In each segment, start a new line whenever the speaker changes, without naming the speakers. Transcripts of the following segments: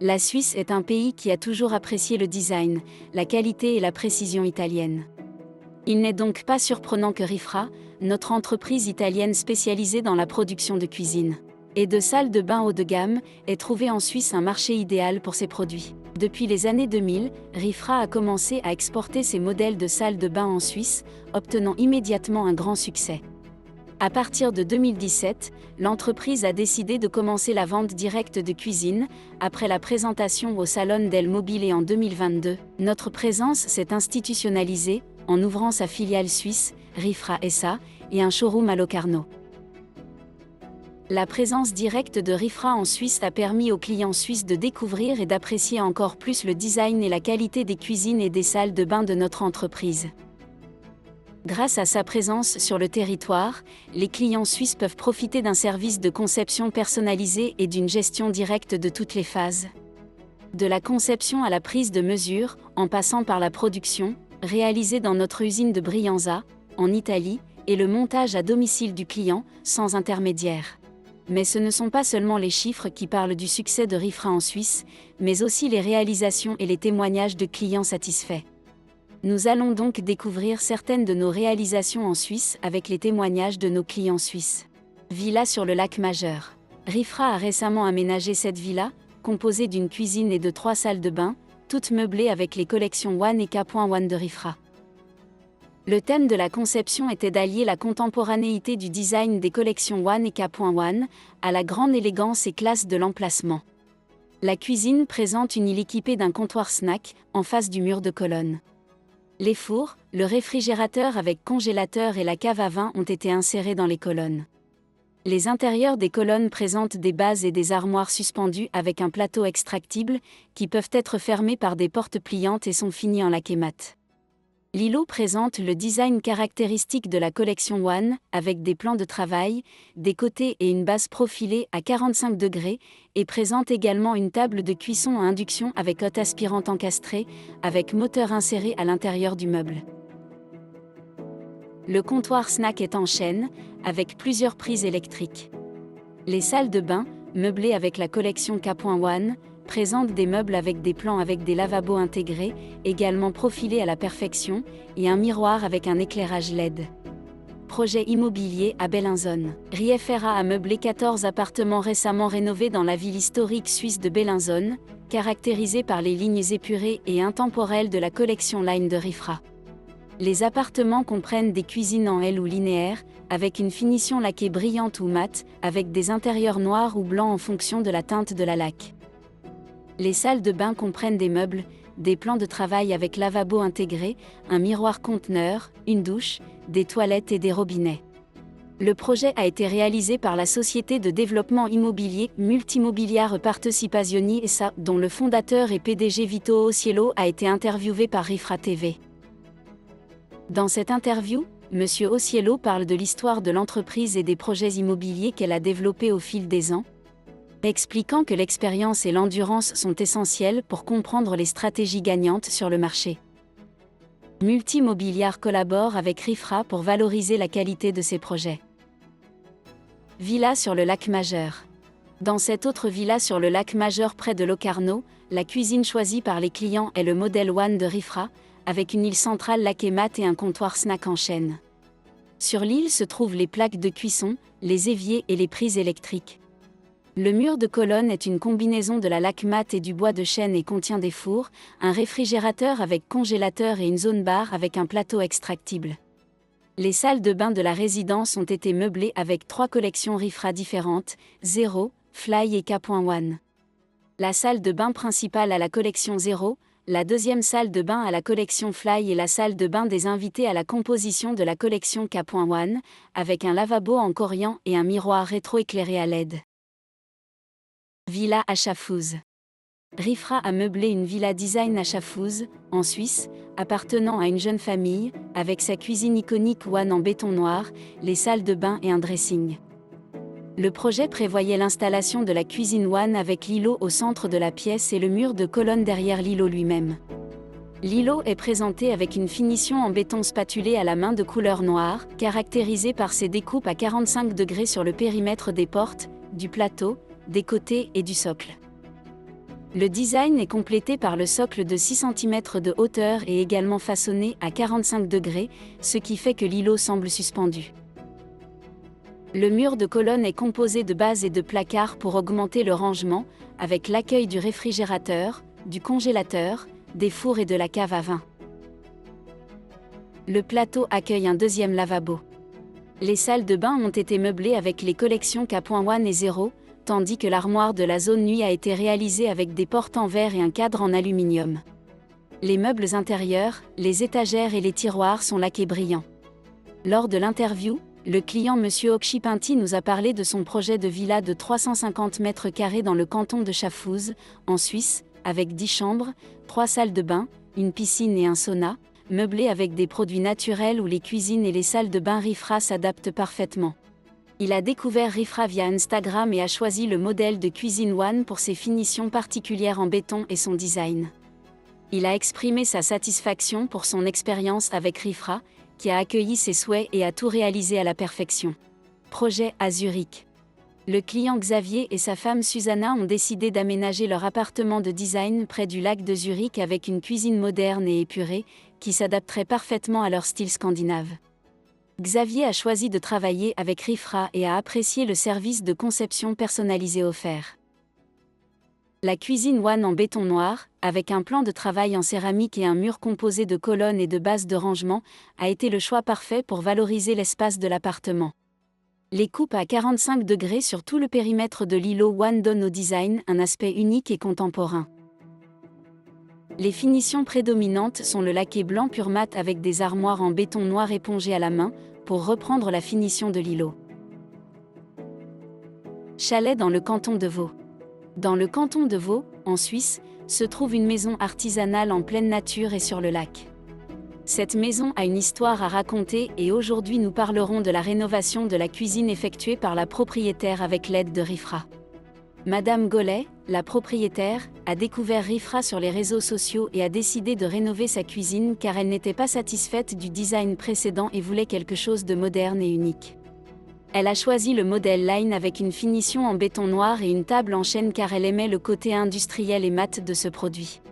La Suisse est un pays qui a toujours apprécié le design, la qualité et la précision italienne. Il n'est donc pas surprenant que Rifra, notre entreprise italienne spécialisée dans la production de cuisine et de salles de bain haut de gamme, ait trouvé en Suisse un marché idéal pour ses produits. Depuis les années 2000, Rifra a commencé à exporter ses modèles de salles de bain en Suisse, obtenant immédiatement un grand succès. À partir de 2017, l'entreprise a décidé de commencer la vente directe de cuisine. Après la présentation au Salon del Mobile en 2022, notre présence s'est institutionnalisée en ouvrant sa filiale suisse, Rifra SA, et un showroom à Locarno. La présence directe de Rifra en Suisse a permis aux clients suisses de découvrir et d'apprécier encore plus le design et la qualité des cuisines et des salles de bain de notre entreprise. Grâce à sa présence sur le territoire, les clients suisses peuvent profiter d'un service de conception personnalisé et d'une gestion directe de toutes les phases. De la conception à la prise de mesure, en passant par la production, réalisée dans notre usine de Brianza, en Italie, et le montage à domicile du client, sans intermédiaire. Mais ce ne sont pas seulement les chiffres qui parlent du succès de Rifra en Suisse, mais aussi les réalisations et les témoignages de clients satisfaits. Nous allons donc découvrir certaines de nos réalisations en Suisse avec les témoignages de nos clients suisses. Villa sur le lac Majeur. Rifra a récemment aménagé cette villa, composée d'une cuisine et de 3 salles de bain, toutes meublées avec les collections One et K.One de Rifra. Le thème de la conception était d'allier la contemporanéité du design des collections One et K.One à la grande élégance et classe de l'emplacement. La cuisine présente une île équipée d'un comptoir snack, en face du mur de colonne. Les fours, le réfrigérateur avec congélateur et la cave à vin ont été insérés dans les colonnes. Les intérieurs des colonnes présentent des bases et des armoires suspendues avec un plateau extractible, qui peuvent être fermés par des portes pliantes et sont finis en laqué mat. L'îlot présente le design caractéristique de la collection One, avec des plans de travail, des côtés et une base profilée à 45 degrés, et présente également une table de cuisson à induction avec hotte aspirante encastrée, avec moteur inséré à l'intérieur du meuble. Le comptoir snack est en chêne, avec plusieurs prises électriques. Les salles de bain, meublées avec la collection K.One, présentent des meubles avec des plans avec des lavabos intégrés, également profilés à la perfection, et un miroir avec un éclairage LED. Projet immobilier à Bellinzone. Rifra a meublé 14 appartements récemment rénovés dans la ville historique suisse de Bellinzone, caractérisés par les lignes épurées et intemporelles de la collection Line de Rifra. Les appartements comprennent des cuisines en L ou linéaires, avec une finition laquée brillante ou mate, avec des intérieurs noirs ou blancs en fonction de la teinte de la laque. Les salles de bain comprennent des meubles, des plans de travail avec lavabo intégré, un miroir conteneur, une douche, des toilettes et des robinets. Le projet a été réalisé par la société de développement immobilier Multimobiliare Partecipazioni SA, dont le fondateur et PDG Vito Osiello a été interviewé par Rifra TV. Dans cette interview, M. Osiello parle de l'histoire de l'entreprise et des projets immobiliers qu'elle a développés au fil des ans, expliquant que l'expérience et l'endurance sont essentielles pour comprendre les stratégies gagnantes sur le marché. Multimobiliare collabore avec Rifra pour valoriser la qualité de ses projets. Villa sur le lac Majeur. Dans cette autre villa sur le lac Majeur près de Locarno, la cuisine choisie par les clients est le modèle One de Rifra, avec une île centrale laquée mat et un comptoir snack en chêne. Sur l'île se trouvent les plaques de cuisson, les éviers et les prises électriques. Le mur de colonne est une combinaison de la laque mat et du bois de chêne et contient des fours, un réfrigérateur avec congélateur et une zone bar avec un plateau extractible. Les salles de bain de la résidence ont été meublées avec 3 collections Rifra différentes, Zero, Fly et K.One. La salle de bain principale à la collection Zero, la deuxième salle de bain à la collection Fly et la salle de bain des invités à la composition de la collection K.One, avec un lavabo en corian et un miroir rétro-éclairé à LED. Villa à Schaffhouse. Rifra a meublé une villa design à Schaffhouse, en Suisse, appartenant à une jeune famille, avec sa cuisine iconique One en béton noir, les salles de bain et un dressing. Le projet prévoyait l'installation de la cuisine One avec l'îlot au centre de la pièce et le mur de colonne derrière l'îlot lui-même. L'îlot est présenté avec une finition en béton spatulé à la main de couleur noire, caractérisée par ses découpes à 45 degrés sur le périmètre des portes, du plateau, des côtés et du socle. Le design est complété par le socle de 6 cm de hauteur et également façonné à 45 degrés, ce qui fait que l'îlot semble suspendu. Le mur de colonne est composé de bases et de placards pour augmenter le rangement, avec l'accueil du réfrigérateur, du congélateur, des fours et de la cave à vin. Le plateau accueille un deuxième lavabo. Les salles de bain ont été meublées avec les collections K.1 et 0, tandis que l'armoire de la zone nuit a été réalisée avec des portes en verre et un cadre en aluminium. Les meubles intérieurs, les étagères et les tiroirs sont laqués brillants. Lors de l'interview, le client M. Okshipinti nous a parlé de son projet de villa de 350 mètres carrés dans le canton de Schaffhouse, en Suisse, avec 10 chambres, 3 salles de bain, une piscine et un sauna, meublé avec des produits naturels où les cuisines et les salles de bain Rifra s'adaptent parfaitement. Il a découvert Rifra via Instagram et a choisi le modèle de Cuisine One pour ses finitions particulières en béton et son design. Il a exprimé sa satisfaction pour son expérience avec Rifra, qui a accueilli ses souhaits et a tout réalisé à la perfection. Projet à Zurich. Le client Xavier et sa femme Susanna ont décidé d'aménager leur appartement de design près du lac de Zurich avec une cuisine moderne et épurée, qui s'adapterait parfaitement à leur style scandinave. Xavier a choisi de travailler avec Rifra et a apprécié le service de conception personnalisé offert. La cuisine One en béton noir, avec un plan de travail en céramique et un mur composé de colonnes et de bases de rangement, a été le choix parfait pour valoriser l'espace de l'appartement. Les coupes à 45 degrés sur tout le périmètre de l'îlot One donnent au design un aspect unique et contemporain. Les finitions prédominantes sont le laqué blanc pur mat avec des armoires en béton noir épongées à la main, pour reprendre la finition de l'îlot. Chalet dans le canton de Vaud. Dans le canton de Vaud, en Suisse, se trouve une maison artisanale en pleine nature et sur le lac. Cette maison a une histoire à raconter et aujourd'hui nous parlerons de la rénovation de la cuisine effectuée par la propriétaire avec l'aide de Rifra. Madame Gollet, la propriétaire, a découvert Rifra sur les réseaux sociaux et a décidé de rénover sa cuisine car elle n'était pas satisfaite du design précédent et voulait quelque chose de moderne et unique. Elle a choisi le modèle Line avec une finition en béton noir et une table en chêne car elle aimait le côté industriel et mat de ce produit.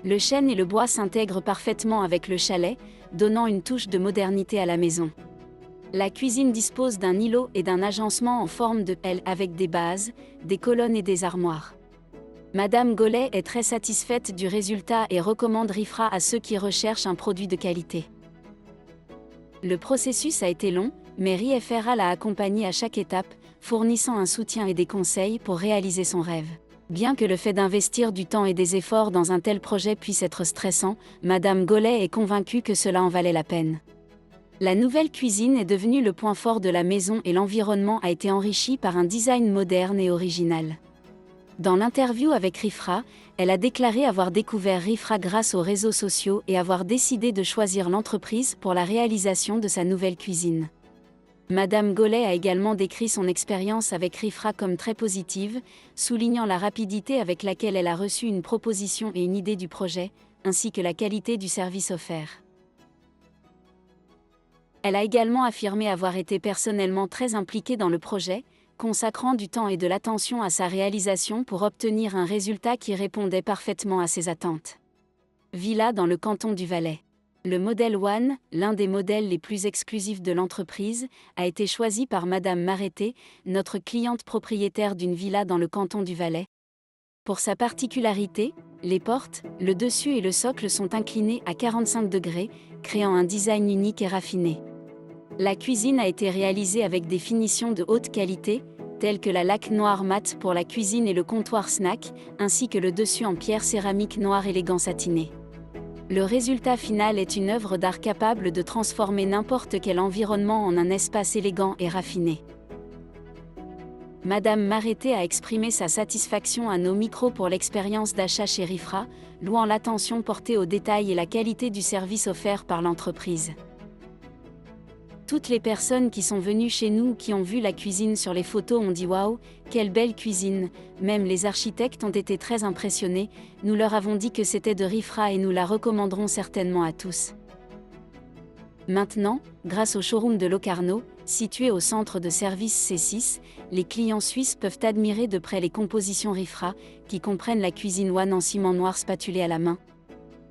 Le chêne et le bois s'intègrent parfaitement avec le chalet, donnant une touche de modernité à la maison. La cuisine dispose d'un îlot et d'un agencement en forme de L avec des bases, des colonnes et des armoires. Madame Gollet est très satisfaite du résultat et recommande Rifra à ceux qui recherchent un produit de qualité. Le processus a été long, mais Rifra l'a accompagnée à chaque étape, fournissant un soutien et des conseils pour réaliser son rêve. Bien que le fait d'investir du temps et des efforts dans un tel projet puisse être stressant, Madame Gollet est convaincue que cela en valait la peine. La nouvelle cuisine est devenue le point fort de la maison et l'environnement a été enrichi par un design moderne et original. Dans l'interview avec Rifra, elle a déclaré avoir découvert Rifra grâce aux réseaux sociaux et avoir décidé de choisir l'entreprise pour la réalisation de sa nouvelle cuisine. Madame Gollet a également décrit son expérience avec Rifra comme très positive, soulignant la rapidité avec laquelle elle a reçu une proposition et une idée du projet, ainsi que la qualité du service offert. Elle a également affirmé avoir été personnellement très impliquée dans le projet, consacrant du temps et de l'attention à sa réalisation pour obtenir un résultat qui répondait parfaitement à ses attentes. Villa dans le canton du Valais. Le modèle One, l'un des modèles les plus exclusifs de l'entreprise, a été choisi par Madame Mareté, notre cliente propriétaire d'une villa dans le canton du Valais. Pour sa particularité, les portes, le dessus et le socle sont inclinés à 45 degrés, créant un design unique et raffiné. La cuisine a été réalisée avec des finitions de haute qualité, telles que la laque noire mat pour la cuisine et le comptoir snack, ainsi que le dessus en pierre céramique noire élégant satiné. Le résultat final est une œuvre d'art capable de transformer n'importe quel environnement en un espace élégant et raffiné. Madame Mareté a exprimé sa satisfaction à nos micros pour l'expérience d'achat chez Rifra, louant l'attention portée aux détails et la qualité du service offert par l'entreprise. Toutes les personnes qui sont venues chez nous ou qui ont vu la cuisine sur les photos ont dit « Waouh, quelle belle cuisine !» Même les architectes ont été très impressionnés, nous leur avons dit que c'était de Rifra et nous la recommanderons certainement à tous. Maintenant, grâce au showroom de Locarno, Situé au centre de service C6, les clients suisses peuvent admirer de près les compositions Rifra, qui comprennent la cuisine One en ciment noir spatulé à la main.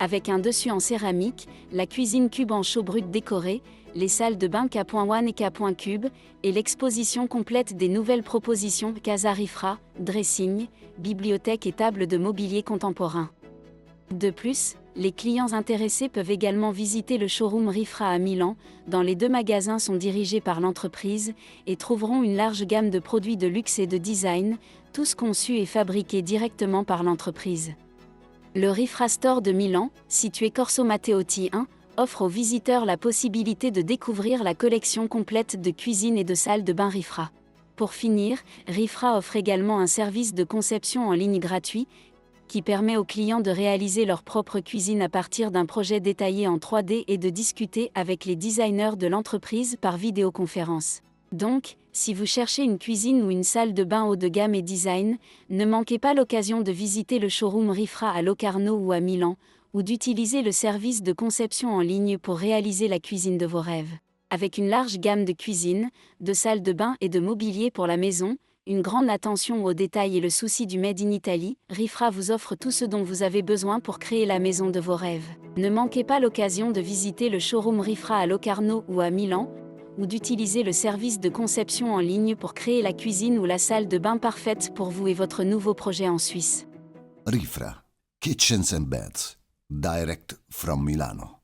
Avec un dessus en céramique, la cuisine cube en chaux brut décorée, les salles de bain K.One et K.Cube, et l'exposition complète des nouvelles propositions Casa Rifra, dressing, bibliothèque et table de mobilier contemporain. De plus, les clients intéressés peuvent également visiter le showroom Rifra à Milan, dont les 2 magasins sont dirigés par l'entreprise, et trouveront une large gamme de produits de luxe et de design, tous conçus et fabriqués directement par l'entreprise. Le Rifra Store de Milan, situé Corso Matteotti 1, offre aux visiteurs la possibilité de découvrir la collection complète de cuisine et de salles de bain Rifra. Pour finir, Rifra offre également un service de conception en ligne gratuit, qui permet aux clients de réaliser leur propre cuisine à partir d'un projet détaillé en 3D et de discuter avec les designers de l'entreprise par vidéoconférence. Donc, si vous cherchez une cuisine ou une salle de bain haut de gamme et design, ne manquez pas l'occasion de visiter le showroom Rifra à Locarno ou à Milan, ou d'utiliser le service de conception en ligne pour réaliser la cuisine de vos rêves. Avec une large gamme de cuisine, de salles de bain et de mobilier pour la maison, une grande attention aux détails et le souci du Made in Italy, Rifra vous offre tout ce dont vous avez besoin pour créer la maison de vos rêves. Ne manquez pas l'occasion de visiter le showroom Rifra à Locarno ou à Milan, ou d'utiliser le service de conception en ligne pour créer la cuisine ou la salle de bain parfaite pour vous et votre nouveau projet en Suisse.
Rifra, Kitchens and Beds, direct from Milano.